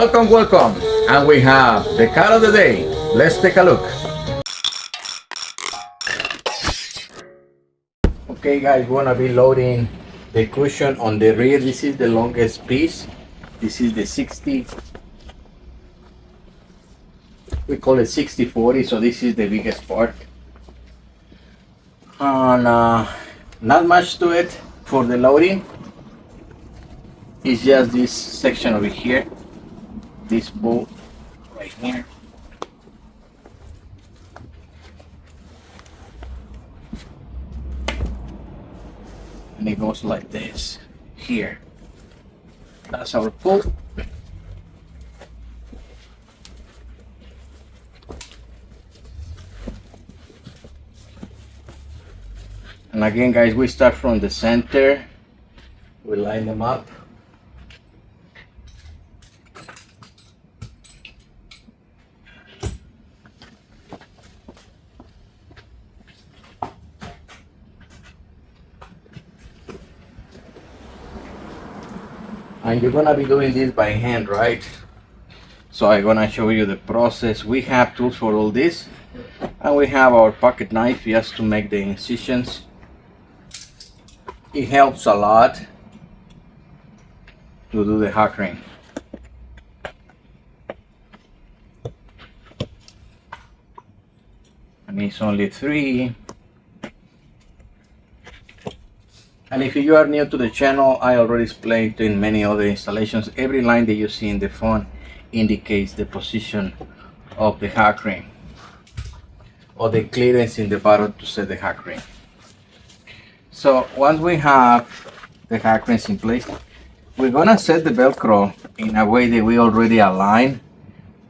Welcome, welcome. And we have the car of the day. Let's take a look. Okay guys, we're gonna be loading the cushion on the rear. This is the longest piece. This is the 60. We call it 60/40, so this is the biggest part. And not much to it for the loading. It's just this section over here. This bolt right here. And it goes like this here. That's our pull. And again guys, we start from the center. We line them up. And you're gonna be doing this by hand, right? So I'm gonna show you the process. We have tools for all this, and we have our pocket knife just to make the incisions. It helps a lot to do the hackering. And it's only 3. And if you are new to the channel, I already explained in many other installations, every line that you see in the phone indicates the position of the hack ring or the clearance in the bottom to set the hack ring. So once we have the hack rings in place, we're gonna set the Velcro in a way that we already align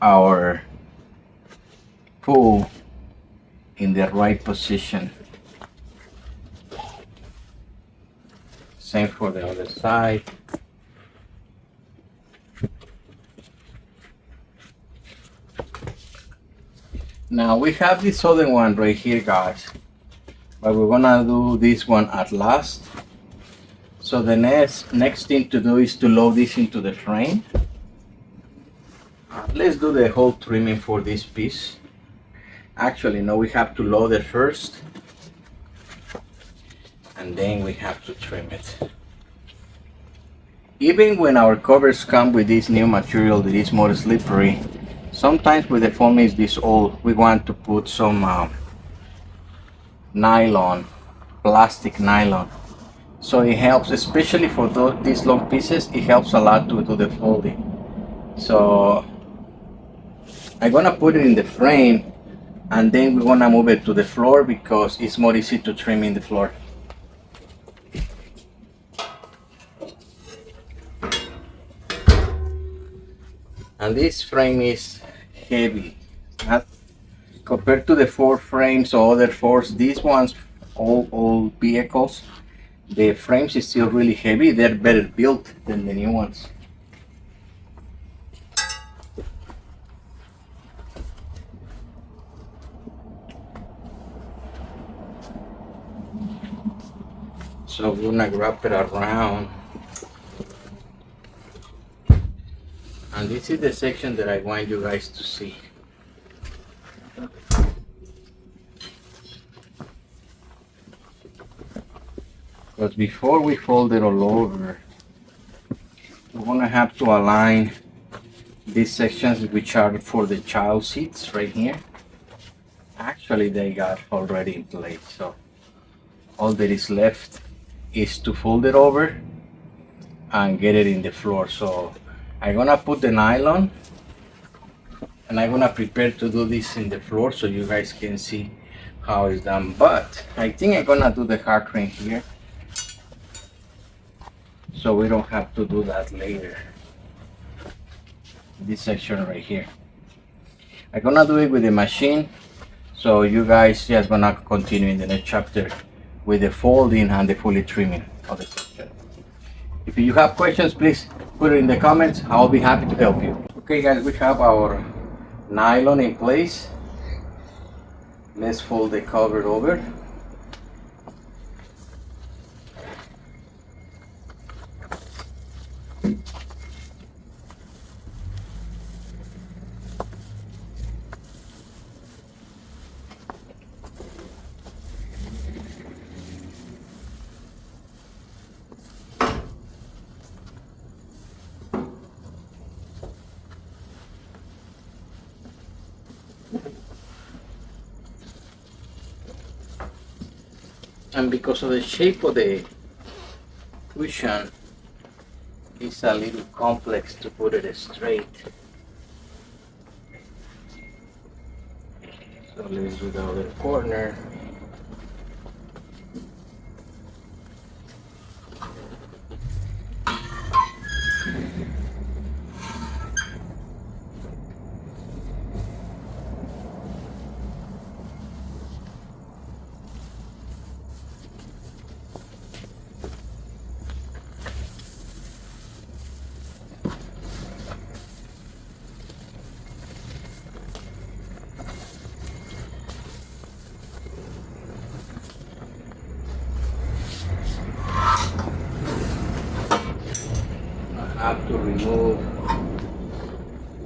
our pull in the right position. Same for the other side. Now we have this other one right here guys, but we're gonna do this one at last. So the next thing to do is to load this into the frame. Let's do the whole trimming for this piece. Actually no, we have to load it first, and then we have to trim it. Even when our covers come with this new material that is more slippery, sometimes with the foam is this old, we want to put some nylon, plastic nylon. So it helps, especially for these long pieces, it helps a lot to do the folding. So I'm gonna put it in the frame, and then we're gonna move it to the floor because it's more easy to trim in the floor. And this frame is heavy, not compared to the Ford frames or other Fords. These ones, all vehicles, the frames is still really heavy. They're better built than the new ones. So we're gonna wrap it around. And this is the section that I want you guys to see. But before we fold it all over, we're gonna have to align these sections which are for the child seats right here. Actually they got already in place, so all that is left is to fold it over and get it in the floor. So I'm gonna put the nylon, and I'm gonna prepare to do this in the floor so you guys can see how it's done. But I think I'm gonna do the hack ring here, so we don't have to do that later. This section right here, I'm gonna do it with the machine, so you guys just gonna continue in the next chapter with the folding and the fully trimming of the section. If you have questions, please put it in the comments. I'll be happy to help you. Okay guys, we have our nylon in place. Let's fold the cover over. And because of the shape of the cushion, it's a little complex to put it straight. So let's do the other corner. Have to remove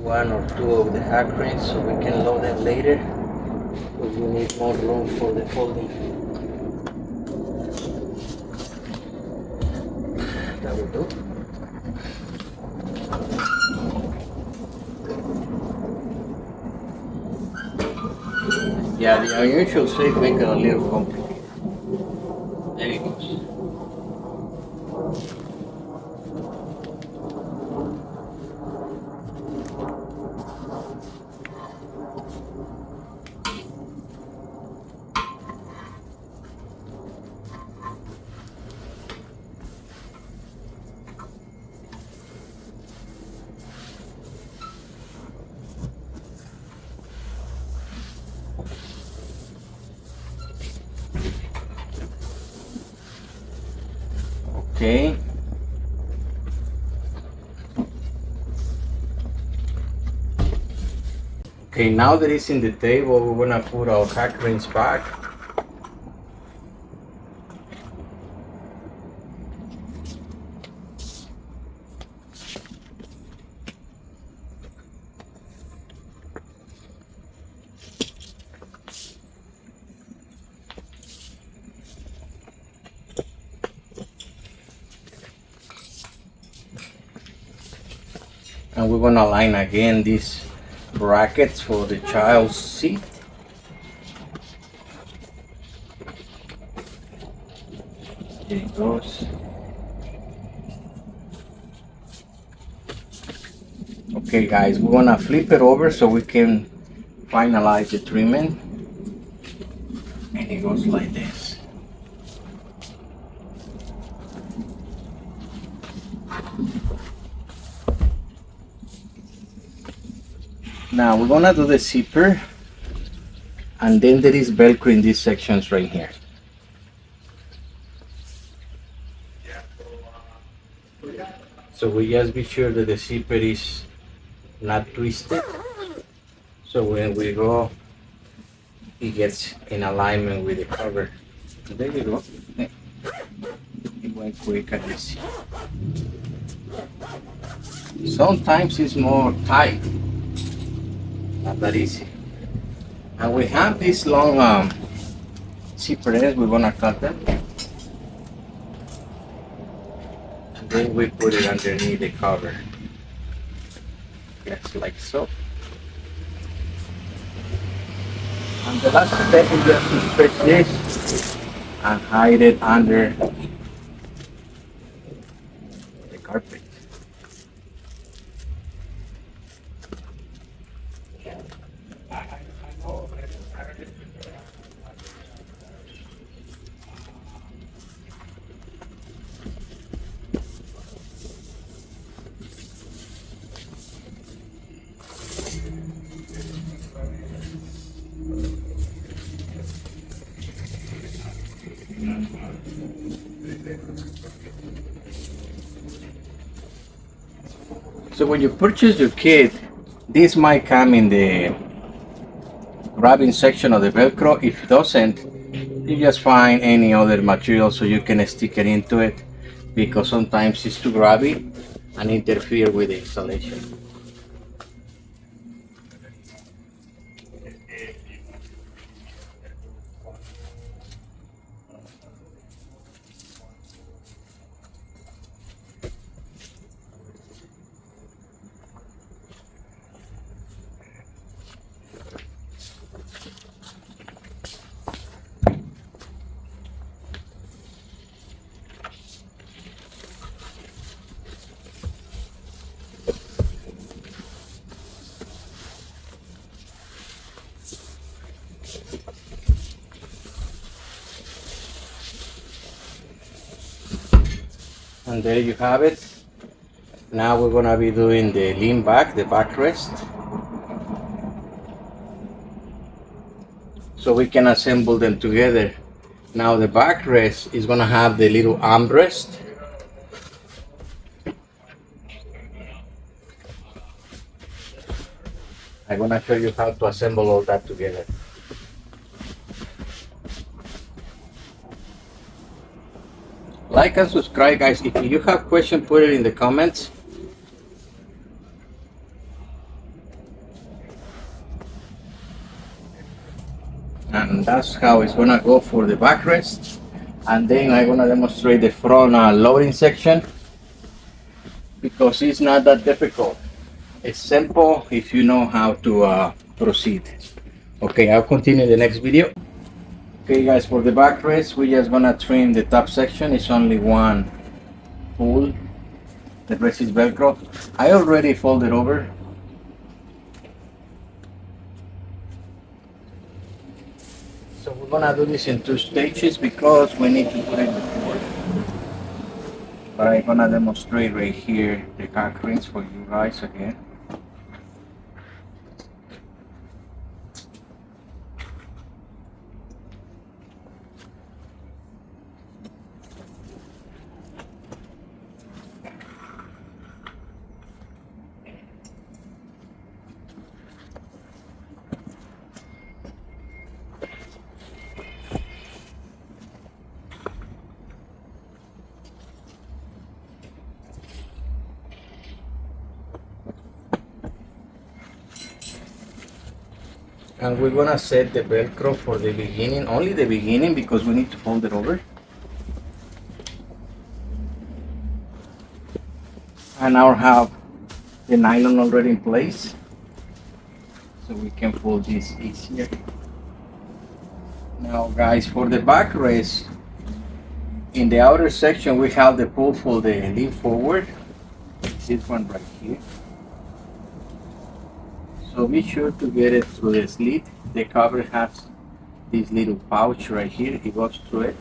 one or two of the hack rings so we can load them later, because we need more room for the folding. That will do. Yeah, the unusual shape makes it a little complicated. There it goes. Okay. Okay, now that it's in the table, we're gonna put our hack rings back. And we're gonna line again these brackets for the child's seat. There it goes. Okay guys, we're gonna flip it over so we can finalize the trimming. And it goes like this. Now we're gonna do the zipper, and then there is Velcro in these sections right here. So we just be sure that the zipper is not twisted. So when we go, it gets in alignment with the cover. There you go. It went quick as you see. Sometimes it's more tight, not that easy. And we have these long zipper ends, we're gonna cut them. And then we put it underneath the cover. Just like so. And the last step is just to stretch this and hide it under the carpet. So when you purchase your kit, this might come in the grabbing section of the Velcro. If it doesn't, you just find any other material so you can stick it into it, because sometimes it's too grabby and interfere with the installation. And there you have it. Now we're gonna be doing the lean back, the backrest, so we can assemble them together. Now the backrest is gonna have the little armrest. I'm gonna show you how to assemble all that together. Like and subscribe, guys. If you have questions, put it in the comments. And that's how it's gonna go for the backrest. And then I'm gonna demonstrate the front loading section, because it's not that difficult. It's simple if you know how to proceed. Okay, I'll continue in the next video. Okay guys, for the backrest, we're just gonna trim the top section. It's only one pull. The rest is Velcro. I already folded over. So we're gonna do this in 2 stages because we need to put it before. But I'm gonna demonstrate right here the Katzkin for you guys again. And we're gonna set the Velcro for the beginning, only the beginning, because we need to fold it over. And now have the nylon already in place, so we can fold this easier. Now guys, for the backrest, in the outer section we have the pull for the lean forward. This one right here. So be sure to get it through the slit. The cover has this little pouch right here. It goes through it.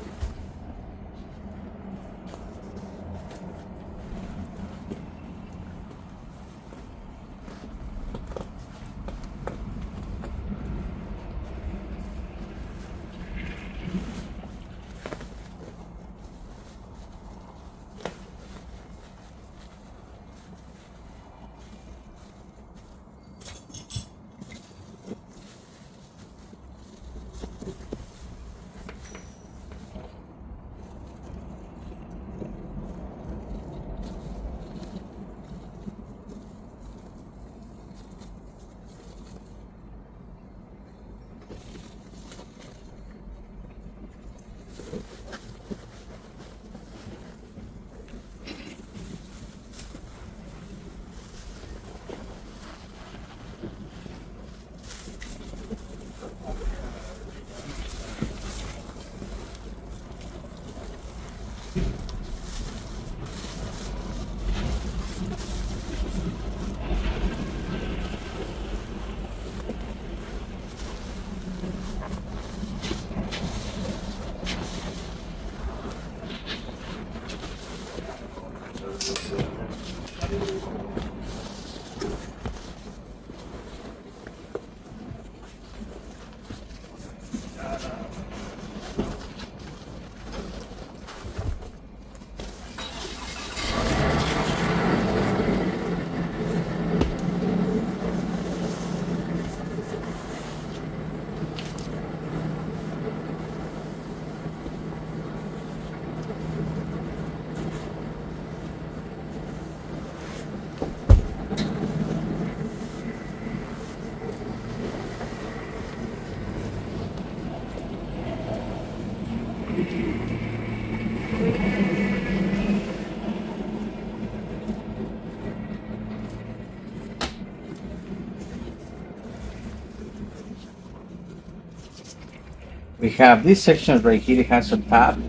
We have this section right here. It has a tab,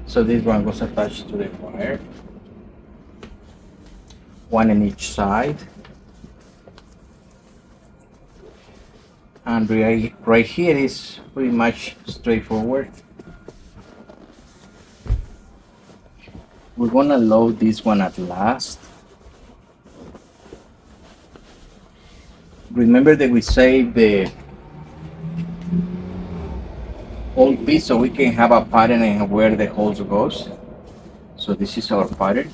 so this one was attached to the wire, one in each side. And right here is pretty much straightforward. we're gonna load this one at last. Remember that we saved the old piece so we can have a pattern and where the holes goes. So this is our pattern.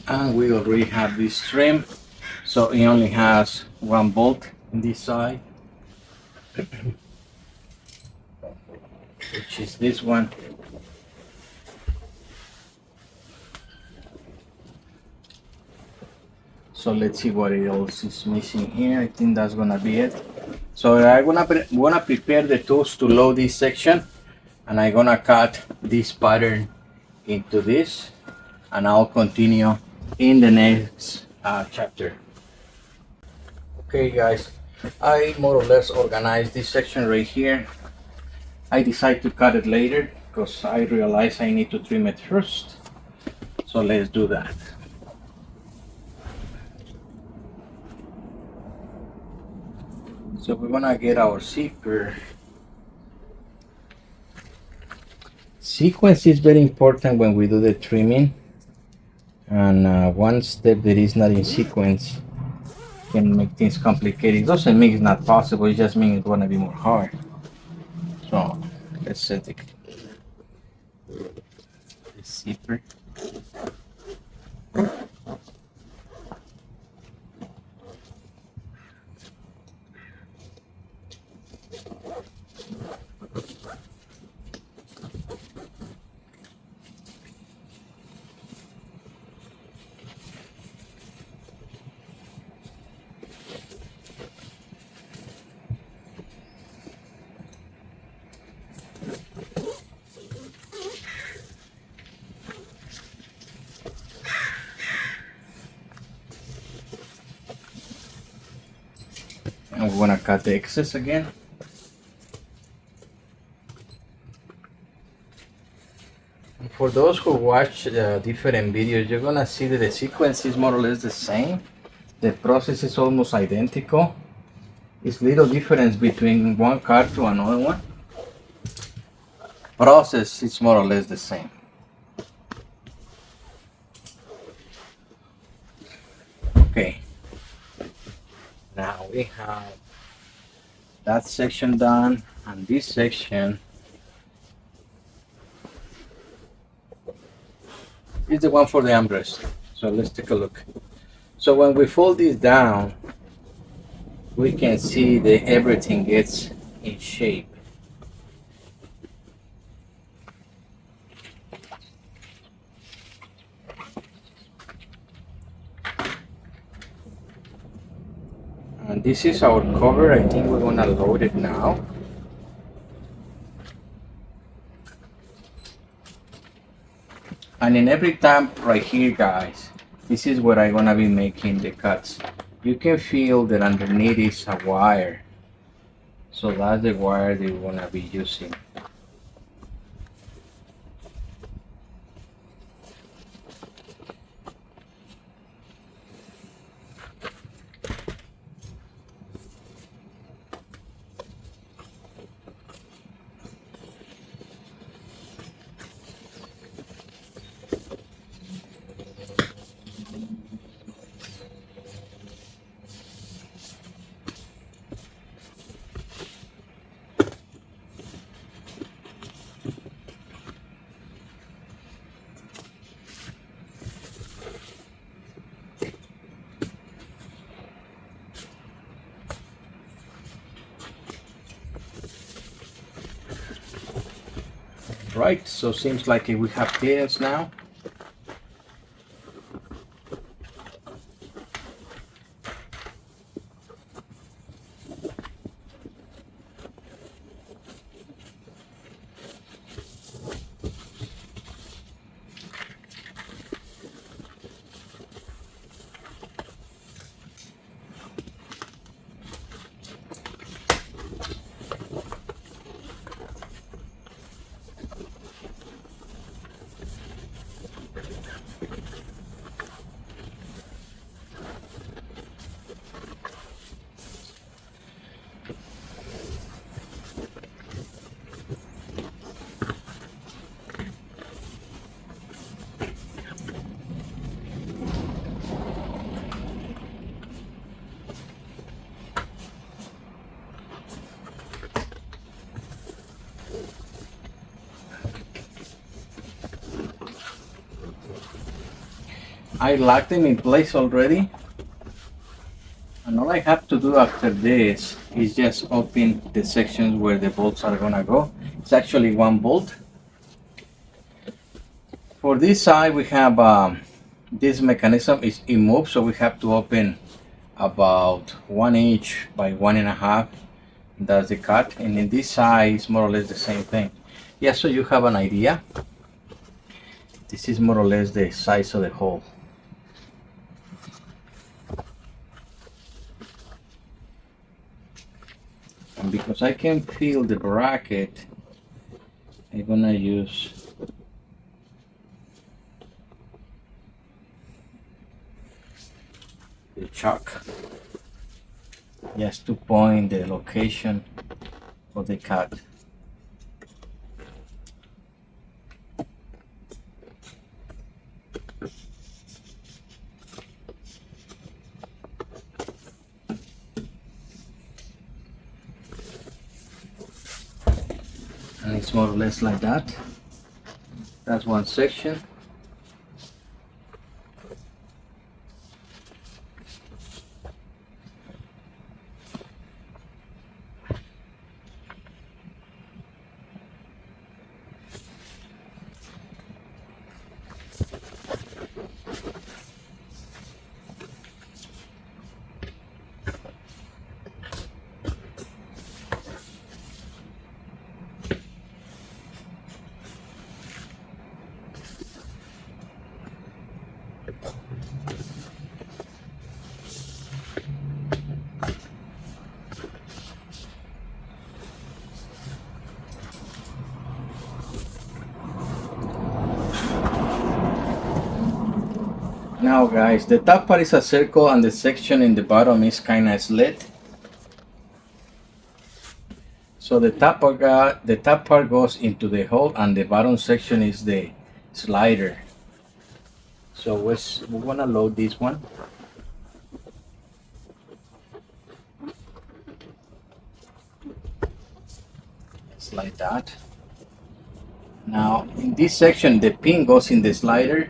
And we already have this trim, so it only has one bolt in this side, which is this one. So let's see what else is missing here. I think that's gonna be it. So I'm gonna prepare the tools to load this section, and I'm gonna cut this pattern into this, and I'll continue in the next chapter. Okay guys, I more or less organized this section right here. I decided to cut it later because I realized I need to trim it first. So let's do that. So we're gonna get our zipper. Sequence is very important when we do the trimming, and one step that is not in sequence can make things complicated. It doesn't mean it's not possible, it just means it's gonna be more hard. So let's set the zipper. And we're gonna cut the excess again. For those who watch different videos, you're gonna see that the sequence is more or less the same. The process is almost identical. It's little difference between one car to another one. Process is more or less the same. Okay. Now we have that section done, and this section is the one for the armrest. So let's take a look. So when we fold this down, we can see that everything gets in shape. And this is our cover. I think we're gonna load it now. And in every tab right here, guys, this is where I'm gonna be making the cuts. You can feel that underneath is a wire. So that's the wire that we're gonna be using. Right, so seems like we have clearance now. I locked them in place already. And all I have to do after this is just open the sections where the bolts are gonna go. It's actually one bolt. For this side, we have this mechanism is immoved, so we have to open about 1 inch by 1.5. That's the cut. And in this side, it's more or less the same thing. Yeah, so you have an idea. This is more or less the size of the hole. And because I can feel the bracket, I'm gonna use the chalk just to point the location of the cut. And it's more or less like that. That's one section. Now guys, the top part is a circle and the section in the bottom is kind of slit. So the top part goes into the hole and the bottom section is the slider. So we're gonna load this one. It's like that. Now in this section the pin goes in the slider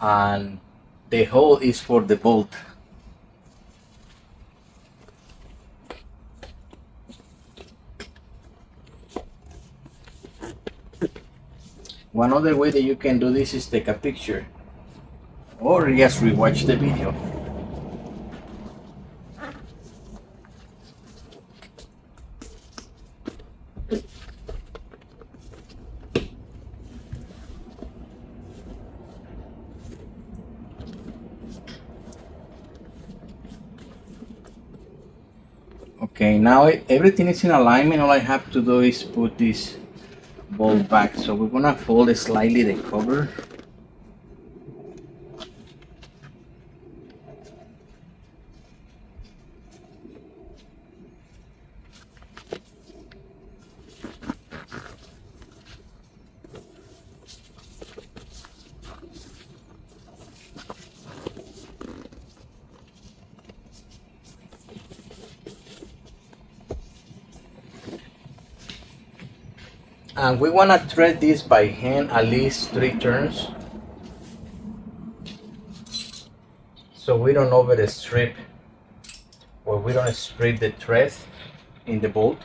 and the hole is for the bolt. One other way that you can do this is take a picture or just rewatch the video. Okay, now everything is in alignment. All I have to do is put this bolt back. So we're gonna fold slightly the cover. And we want to thread this by hand at least 3 turns so we don't overstrip or we don't strip the thread in the bolt.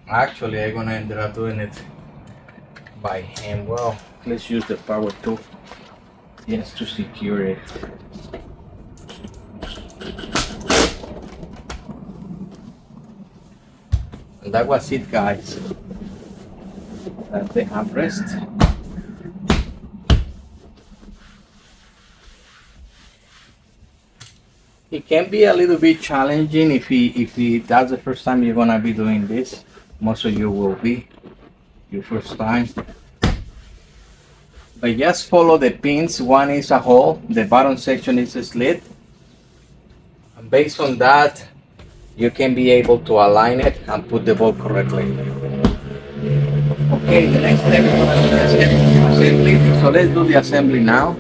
Actually, I'm gonna end up doing it by hand. Well, let's use the power tool just to secure it. And that was it, guys. That's the armrest. It can be a little bit challenging if that's the first time you're gonna be doing this. Most of you will be your first time. But just follow the pins. One is a hole, the bottom section is a slit. And based on that, you can be able to align it and put the bolt correctly. Okay, the next step is going to be assembly. So let's do the assembly now.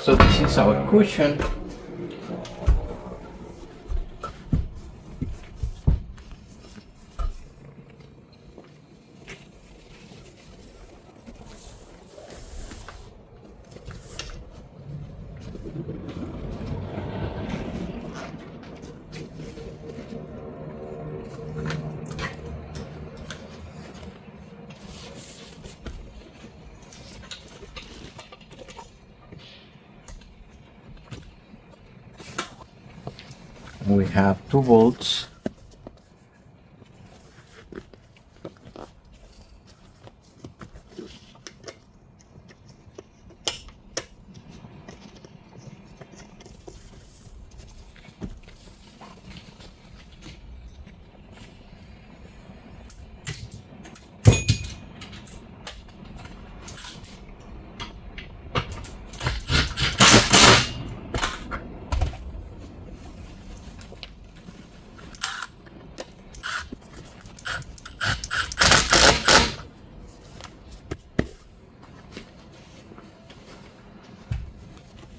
So this is our cushion. We have 2 bolts.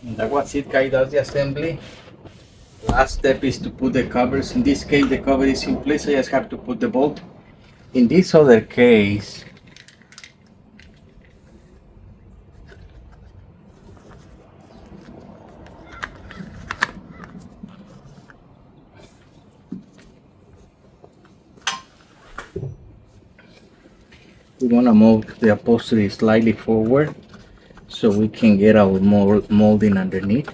And that was it, guys. That's the assembly. Last step is to put the covers. In this case, the cover is in place. I just have to put the bolt. In this other case, we want to move the upholstery slightly forward so we can get our molding underneath.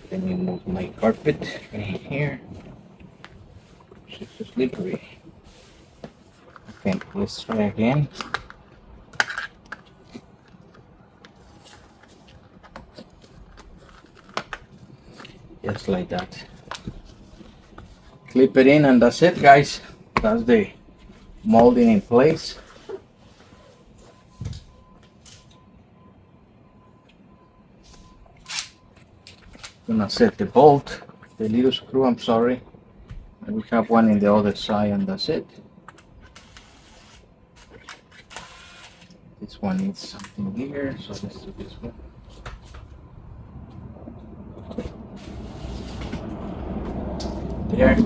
Let me move my carpet right here. It's so slippery. Okay, let's try again. Just like that. Clip it in and that's it, guys. That's the molding in place. Gonna set the bolt, the little screw, I'm sorry. And we have one in the other side and that's it. This one needs something bigger, so let's do this one. There.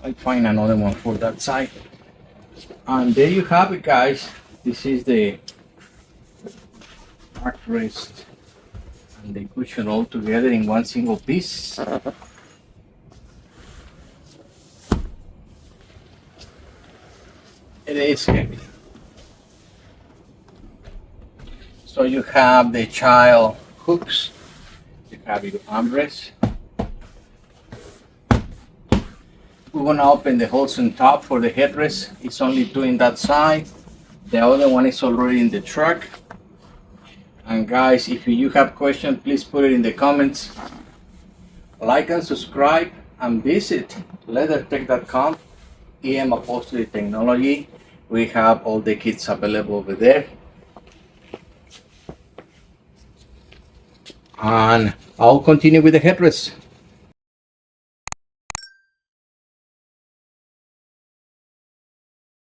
I'll find another one for that side. And there you have it, guys. This is the armrest and the cushion all together in one single piece. It is heavy. So you have the child hooks, you have your armrest. We're gonna open the holes on top for the headrest. It's only 2 in that side. The other one is already in the truck. And guys, if you have questions, please put it in the comments. Like and subscribe and visit LeatherTeck.com, EM Upholstery Technology. We have all the kits available over there. And I'll continue with the headrest.